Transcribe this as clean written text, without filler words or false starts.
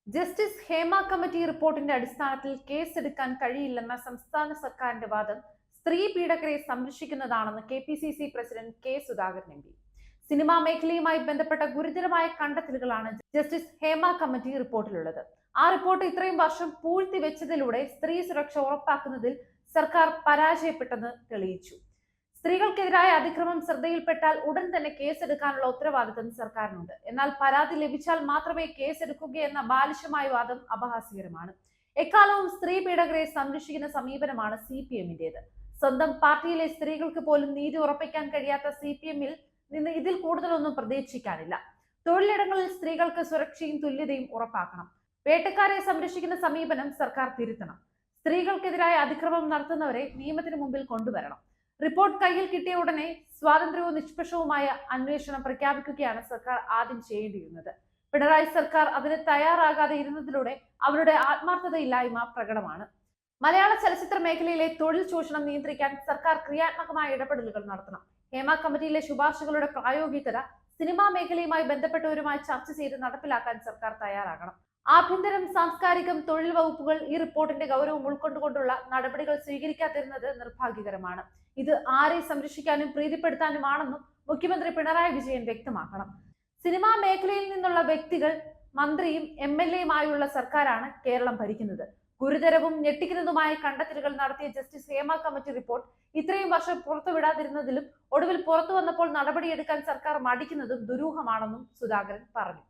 Justice Hema committee റിപ്പോർട്ടിന്റെ അടിസ്ഥാനത്തിൽ കേസെടുക്കാൻ കഴിയില്ലെന്ന സംസ്ഥാന സർക്കാരിന്റെ വാദം സ്ത്രീ പീഡകരെ സംരക്ഷിക്കുന്നതാണെന്ന് KPCC president K Sudhakaran M P. Cinema മേഖലയുമായി ബന്ധപ്പെട്ട ഗുരുതരമായ കണ്ടെത്തലുകളാണ് ജസ്റ്റിസ് ഹേമ കമ്മിറ്റി റിപ്പോർട്ടിലുള്ളത്. ആ റിപ്പോർട്ട് ഇത്രയും വർഷം പൂഴ്ത്തിവെച്ചതിലൂടെ സ്ത്രീ സുരക്ഷ ഉറപ്പാക്കുന്നതിൽ സർക്കാർ പരാജയപ്പെട്ടെന്ന് തെളിയിച്ചു. സ്ത്രീകൾക്കെതിരായ അതിക്രമം ശ്രദ്ധയിൽപ്പെട്ടാൽ ഉടൻ തന്നെ കേസെടുക്കാനുള്ള ഉത്തരവാദിത്തം സർക്കാരിനുണ്ട്. എന്നാൽ പരാതി ലഭിച്ചാൽ മാത്രമേ കേസെടുക്കുകയെന്ന ബാലിശമായ വാദം അപഹാസ്യകരമാണ്. എക്കാലവും സ്ത്രീ പീഡകരെ സംരക്ഷിക്കുന്ന സമീപനമാണ് CPM-ന്റേത്. സ്വന്തം പാർട്ടിയിലെ സ്ത്രീകൾക്ക് പോലും നീതി ഉറപ്പിക്കാൻ കഴിയാത്ത CPM-ൽ നിന്ന് ഇതിൽ കൂടുതലൊന്നും പ്രതീക്ഷിക്കാനില്ല. തൊഴിലിടങ്ങളിൽ സ്ത്രീകൾക്ക് സുരക്ഷയും തുല്യതയും ഉറപ്പാക്കണം. വേട്ടക്കാരെ സംരക്ഷിക്കുന്ന സമീപനം സർക്കാർ തിരുത്തണം. സ്ത്രീകൾക്കെതിരായ അതിക്രമം നടത്തുന്നവരെ നിയമത്തിന് മുമ്പിൽ കൊണ്ടുവരണം. റിപ്പോർട്ട് കയ്യിൽ കിട്ടിയ ഉടനെ സ്വാതന്ത്ര്യവും നിഷ്പക്ഷവുമായ അന്വേഷണം പ്രഖ്യാപിക്കുകയാണ് സർക്കാർ ആദ്യം ചെയ്യേണ്ടിയിരുന്നത്. പിണറായി സർക്കാർ അതിന് തയ്യാറാകാതെ ഇരുന്നതിലൂടെ അവരുടെ ആത്മാർത്ഥതയില്ലായ്മ പ്രകടമാണ്. മലയാള ചലച്ചിത്ര മേഖലയിലെ തൊഴിൽ ചൂഷണം നിയന്ത്രിക്കാൻ സർക്കാർ ക്രിയാത്മകമായ ഇടപെടലുകൾ നടത്തണം. ഹേമ കമ്മിറ്റിയിലെ ശുപാർശകളുടെ പ്രായോഗികത സിനിമാ മേഖലയുമായി ബന്ധപ്പെട്ടവരുമായി ചർച്ച ചെയ്ത് നടപ്പിലാക്കാൻ സർക്കാർ തയ്യാറാകണം. ആഭ്യന്തരം, സാംസ്കാരികം, തൊഴിൽ വകുപ്പുകൾ ഈ റിപ്പോർട്ടിന്റെ ഗൗരവം ഉൾക്കൊണ്ടുകൊണ്ടുള്ള നടപടികൾ സ്വീകരിക്കാതിരുന്നത് നിർഭാഗ്യകരമാണ്. ഇത് ആരെ സംരക്ഷിക്കാനും പ്രീതിപ്പെടുത്താനുമാണെന്നും മുഖ്യമന്ത്രി പിണറായി വിജയൻ വ്യക്തമാക്കണം. സിനിമാ മേഖലയിൽ നിന്നുള്ള വ്യക്തികൾ മന്ത്രിയും MLA-യുമായുള്ള സർക്കാരാണ് കേരളം ഭരിക്കുന്നത്. ഗുരുതരവും ഞെട്ടിക്കുന്നതുമായ കണ്ടെത്തലുകൾ നടത്തിയ ജസ്റ്റിസ് ഹേമ കമ്മിറ്റി റിപ്പോർട്ട് ഇത്രയും വർഷം പുറത്തുവിടാതിരുന്നതിലും ഒടുവിൽ പുറത്തു വന്നപ്പോൾ നടപടിയെടുക്കാൻ സർക്കാർ മടിക്കുന്നതും ദുരൂഹമാണെന്നും സുധാകരൻ പറഞ്ഞു.